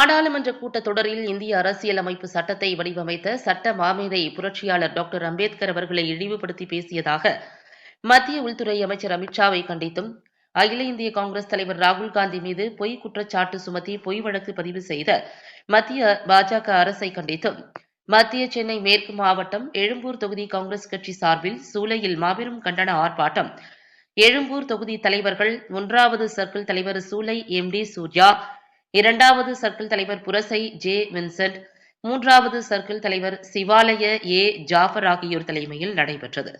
நாடாளுமன்ற கூட்டத்தொடரில் இந்திய அரசியலமைப்பு சட்டத்தை வடிவமைத்த சட்ட மாமேதை புரட்சியாளர் டாக்டர் அம்பேத்கர் அவர்களை இழிவுபடுத்தி பேசியதாக மத்திய உள்துறை அமைச்சர் அமித்ஷாவை கண்டித்தும், அகில இந்திய காங்கிரஸ் தலைவர் ராகுல் காந்தி மீது பொய் குற்றச்சாட்டு சுமத்தி பொய் வழக்கு பதிவு செய்த மத்திய பாஜக அரசை கண்டித்தும், மத்திய சென்னை மேற்கு மாவட்டம் எழும்பூர் தொகுதி காங்கிரஸ் கட்சி சார்பில் சூளையில் மாபெரும் கண்டன ஆர்ப்பாட்டம். எழும்பூர் தொகுதி தலைவர்கள் 1வது சர்க்கிள் தலைவர் சூளை எம்.டி. சூர்யா, 2வது சர்க்கிள் தலைவர் புரசை ஜே. வின்சென்ட், 3வது சர்க்கிள் தலைவர் சிவாலய ஏ. ஜாஃபர் ஆகியோர் தலைமையில் நடைபெற்றது.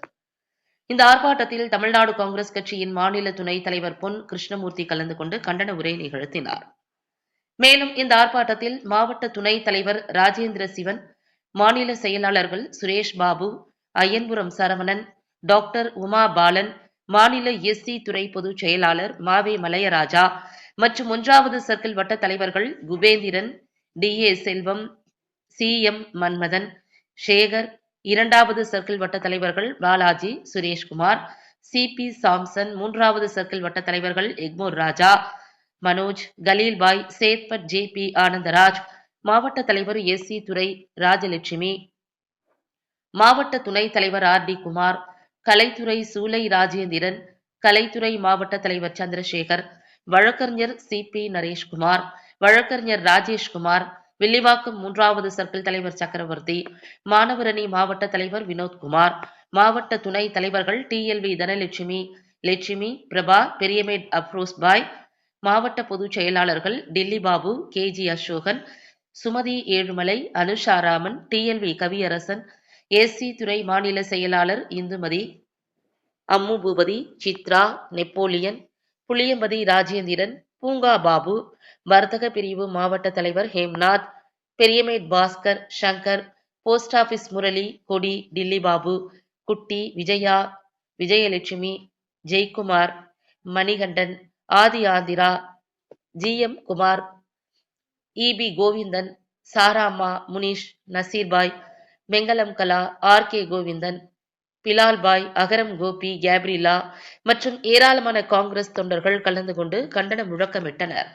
இந்த ஆர்ப்பாட்டத்தில் தமிழ்நாடு காங்கிரஸ் கட்சியின் மாநில துணைத் தலைவர் பொன் கிருஷ்ணமூர்த்தி கலந்து கொண்டு கண்டன உரை நிகழ்த்தினார். மேலும் இந்த ஆர்ப்பாட்டத்தில் மாவட்ட துணைத் தலைவர் ராஜேந்திர சிவன், மாநில செயலாளர்கள் சுரேஷ் பாபு, ஐயன்புரம் சரவணன், டாக்டர் உமா பாலன், மாநில எஸ்சி துறை பொதுச் செயலாளர் மாவே மலையராஜா மற்றும் 1வது சர்க்கிள் வட்ட தலைவர்கள் குபேந்திரன், டி.ஏ. செல்வம், சி.எம். மன்மதன், சேகர், 2வது சர்க்கிள் வட்ட தலைவர்கள் பாலாஜி, சுரேஷ்குமார், சி.பி. சாம்சன், 3வது சர்க்கிள் வட்ட தலைவர்கள் எக்மோர் ராஜா, மனோஜ், கலீல்பாய், சேத்பட் ஜே.பி. ஆனந்தராஜ், மாவட்ட தலைவர் எஸ்சி துறை ராஜலட்சுமி, மாவட்ட துணைத் தலைவர் ஆர்.டி. குமார், கலைத்துறை சூளை ராஜேந்திரன், கலைத்துறை மாவட்ட தலைவர் சந்திரசேகர், வழக்கறிஞர் சி.பி. நரேஷ்குமார், வழக்கறிஞர் ராஜேஷ்குமார், வில்லிவாக்கம் 3வது சர்க்கிள் தலைவர் சக்கரவர்த்தி, மாணவரணி மாவட்ட தலைவர் வினோத்குமார், மாவட்ட துணை தலைவர்கள் டி.எல்.வி. தனலட்சுமி, லட்சுமி, பிரபா, பெரியமேட் அப்ரோஸ் பாய், மாவட்ட பொதுச் செயலாளர்கள் டில்லி பாபு, கே.ஜி. அசோகன், சுமதி ஏழுமலை, அனுஷாராமன், டி.எல்.வி. கவியரசன், எஸ்சி துறை மாநில செயலாளர் இந்துமதி, அம்மு பூபதி, சித்ரா, நெப்போலியன், புளியம்பதி ராஜேந்திரன், பூங்கா பாபு, வர்த்தக பிரிவு மாவட்ட தலைவர் ஹேம்நாத், பெரியமேட் பாஸ்கர், சங்கர், போஸ்ட் ஆபீஸ் முரளி, கொடி, டில்லி பாபு, குட்டி, விஜயா, விஜயலட்சுமி, ஜெய்குமார், மணிகண்டன், ஆதி ஆந்திரா, ஜி.எம். குமார், இ.பி. கோவிந்தன், சாராம்மா, முனிஷ், நசீர்பாய், வெங்கலம் கலா, ஆர்.கே. கோவிந்தன், பிலால்பாய், அகரம் கோபி, கேப்ரிலா மற்றும் ஏராளமான காங்கிரஸ் தொண்டர்கள் கலந்து கொண்டு கண்டன முழக்கமிட்டனர்.